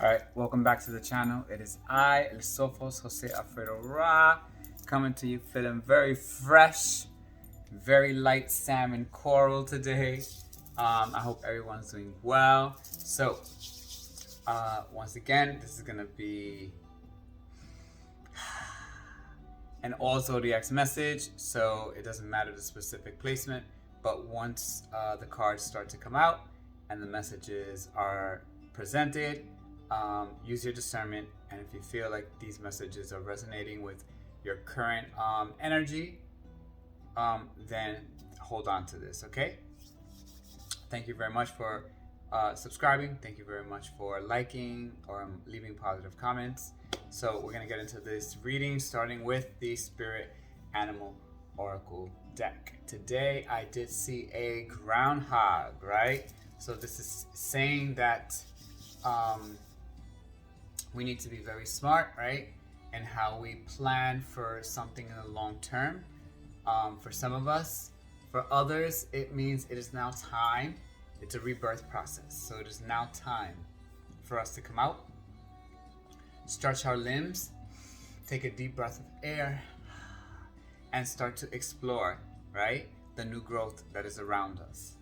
Alright, welcome back to the channel. It is I, El Sofos Jose Alfredo Ra, coming to you feeling very fresh, very light salmon coral today. I hope everyone's doing well. So, once again, this is going to be an all zodiacs message, so it doesn't matter the specific placement, but once the cards start to come out and the messages are presented, use your discernment, and if you feel like these messages are resonating with your current energy, then hold on to this, okay? Thank you very much for subscribing. Thank you very much for liking or leaving positive comments. So we're going to get into this reading, starting with the Spirit Animal Oracle deck. Today I did see a groundhog, right? So this is saying that we need to be very smart, right? And how we plan for something in the long term. For some of us, for others, it means it is now time. It's a rebirth process. So it is now time for us to come out, stretch our limbs, take a deep breath of air, and start to explore, right? The new growth that is around us.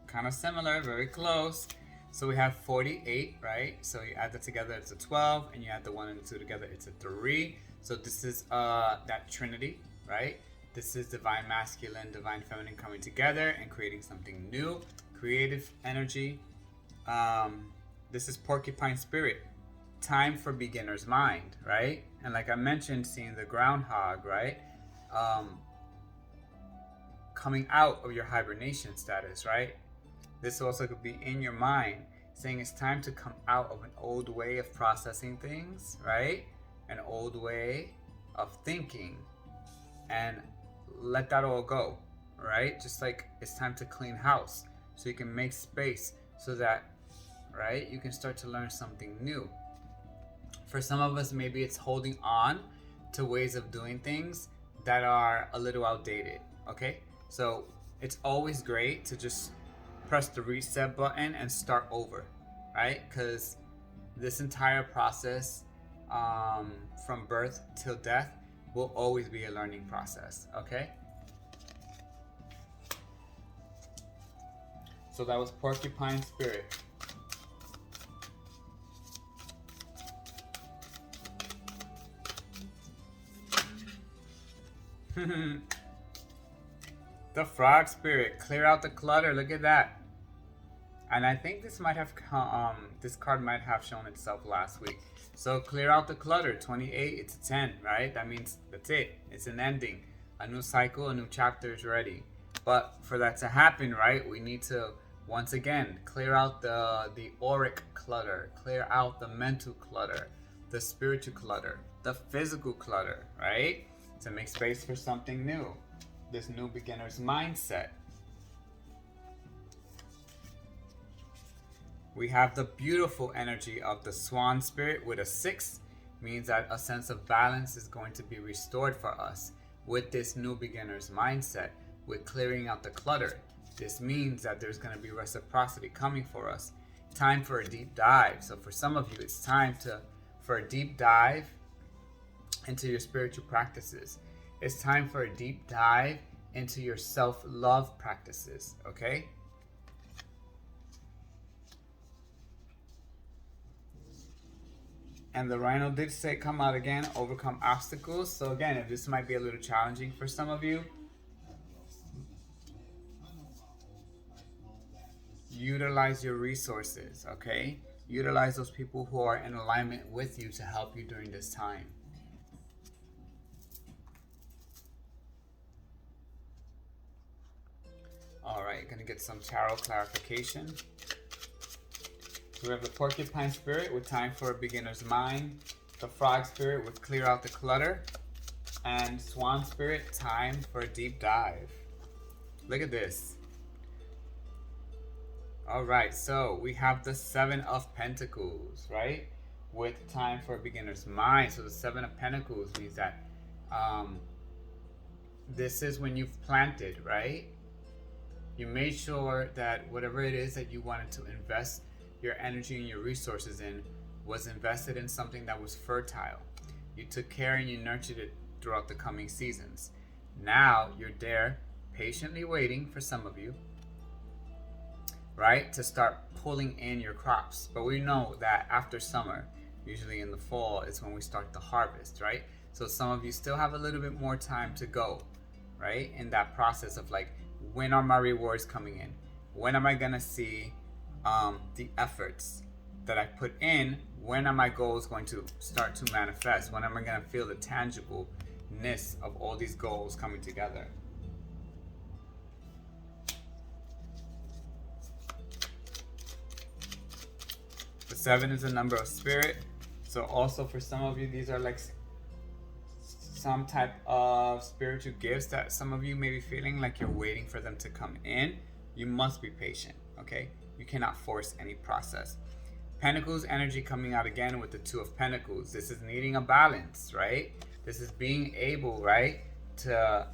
Kind of similar, very close. So we have 48, right? So you add that together, it's a 12, and you add the 1 and the 2 together, it's a 3. So this is that trinity, right? This is divine masculine, divine feminine coming together and creating something new, creative energy. This is porcupine spirit, time for beginner's mind, right? And like I mentioned, seeing the groundhog, right? Coming out of your hibernation status, right? This also could be in your mind, saying it's time to come out of an old way of processing things, right? An old way of thinking, and let that all go, right? Just like it's time to clean house, so you can make space so that, right, you can start to learn something new. For some of us, maybe it's holding on to ways of doing things that are a little outdated, okay? So it's always great to just press the reset button and start over, right? Because this entire process, from birth till death, will always be a learning process, okay? So that was porcupine spirit. The frog spirit, clear out the clutter. Look at that. And I think this might have this card might have shown itself last week. So clear out the clutter. 28, it's a 10, right? That means that's it. It's an ending. A new cycle, a new chapter is ready. But for that to happen, right, we need to once again clear out the auric clutter, clear out the mental clutter, the spiritual clutter, the physical clutter, right? To make space for something new. This new beginner's mindset. We have the beautiful energy of the swan spirit with a 6, means that a sense of balance is going to be restored for us with this new beginner's mindset, with clearing out the clutter. This means that there's going to be reciprocity coming for us. Time for a deep dive. So for some of you, it's time for a deep dive into your spiritual practices. It's time for a deep dive into your self-love practices, okay? And the rhino did say come out again, overcome obstacles. So again, if this might be a little challenging for some of you, utilize your resources, okay? Utilize those people who are in alignment with you to help you during this time. All right, gonna get some tarot clarification. So we have the porcupine spirit with time for a beginner's mind, the frog spirit with clear out the clutter, and swan spirit, time for a deep dive. Look at this. All right, so we have the 7 of Pentacles, right? with time for a beginner's mind. So the Seven of Pentacles means that this is when you've planted, right? You made sure that whatever it is that you wanted to invest your energy and your resources in was invested in something that was fertile. You took care and you nurtured it throughout the coming seasons. Now you're there patiently waiting for some of you, right, to start pulling in your crops. But we know that after summer, usually in the fall, is when we start the harvest, right? So some of you still have a little bit more time to go, right, in that process of like, when are my rewards coming in? When am I gonna see the efforts that I put in? When are my goals going to start to manifest? When am I gonna feel the tangibleness of all these goals coming together? The 7 is a number of spirit. So also for some of you, these are like some type of spiritual gifts that some of you may be feeling like you're waiting for them to come in. You must be patient, okay? You cannot force any process. Pentacles energy coming out again with the 2 of Pentacles. This is needing a balance, right? This is being able, right, to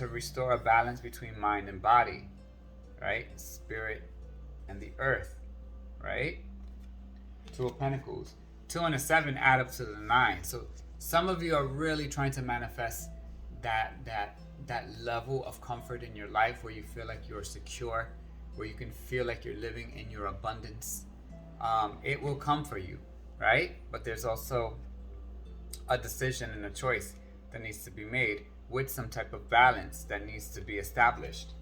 restore a balance between mind and body, right? Spirit and the earth, right? 2 of Pentacles. 2 and a 7 add up to the 9. So some of you are really trying to manifest that level of comfort in your life where you feel like you're secure, where you can feel like you're living in your abundance. It will come for you, right? But there's also a decision and a choice that needs to be made with some type of balance that needs to be established.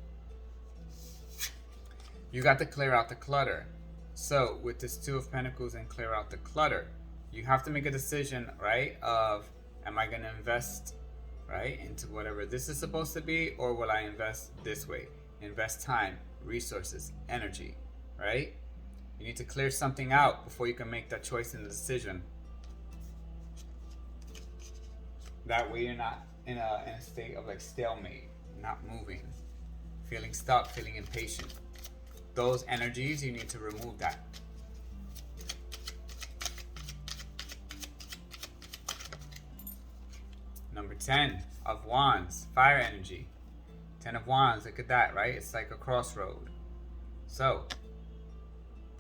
You got to clear out the clutter. So with this 2 of Pentacles and clear out the clutter, you have to make a decision, right, of am I going to invest, right, into whatever this is supposed to be, or will I invest this way? Invest time, resources, energy, right? You need to clear something out before you can make that choice and decision. That way you're not in a state of like stalemate, not moving, feeling stuck, feeling impatient. Those energies, you need to remove that. Number 10 of Wands, fire energy. 10 of Wands, look at that, right? It's like a crossroad. So,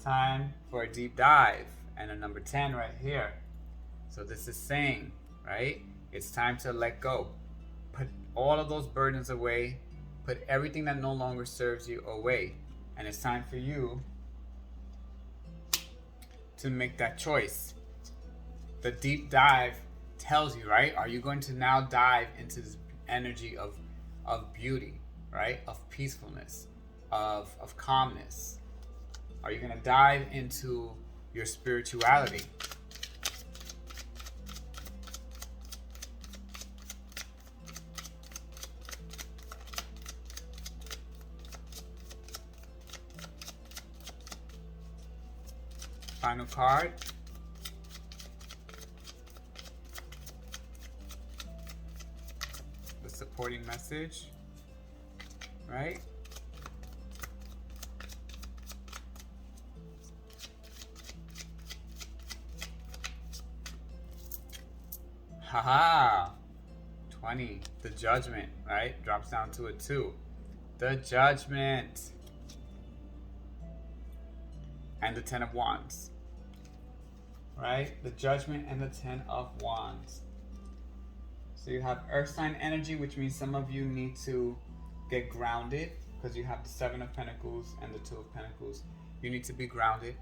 time for a deep dive. And a number 10 right here. So this is saying, right? It's time to let go. Put all of those burdens away. Put everything that no longer serves you away. And it's time for you to make that choice. The deep dive tells you, right? Are you going to now dive into this energy of beauty, right? Of peacefulness, of calmness? Are you going to dive into your spirituality? Final card. The supporting message, right? Haha. 20. The Judgment, right? Drops down to a 2. The Judgment. And the 10 of Wands. Right? The Judgment and the 10 of Wands. So you have earth sign energy, which means some of you need to get grounded because you have the 7 of Pentacles and the 2 of Pentacles. You need to be grounded.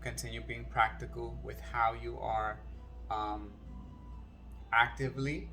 Continue being practical with how you are actively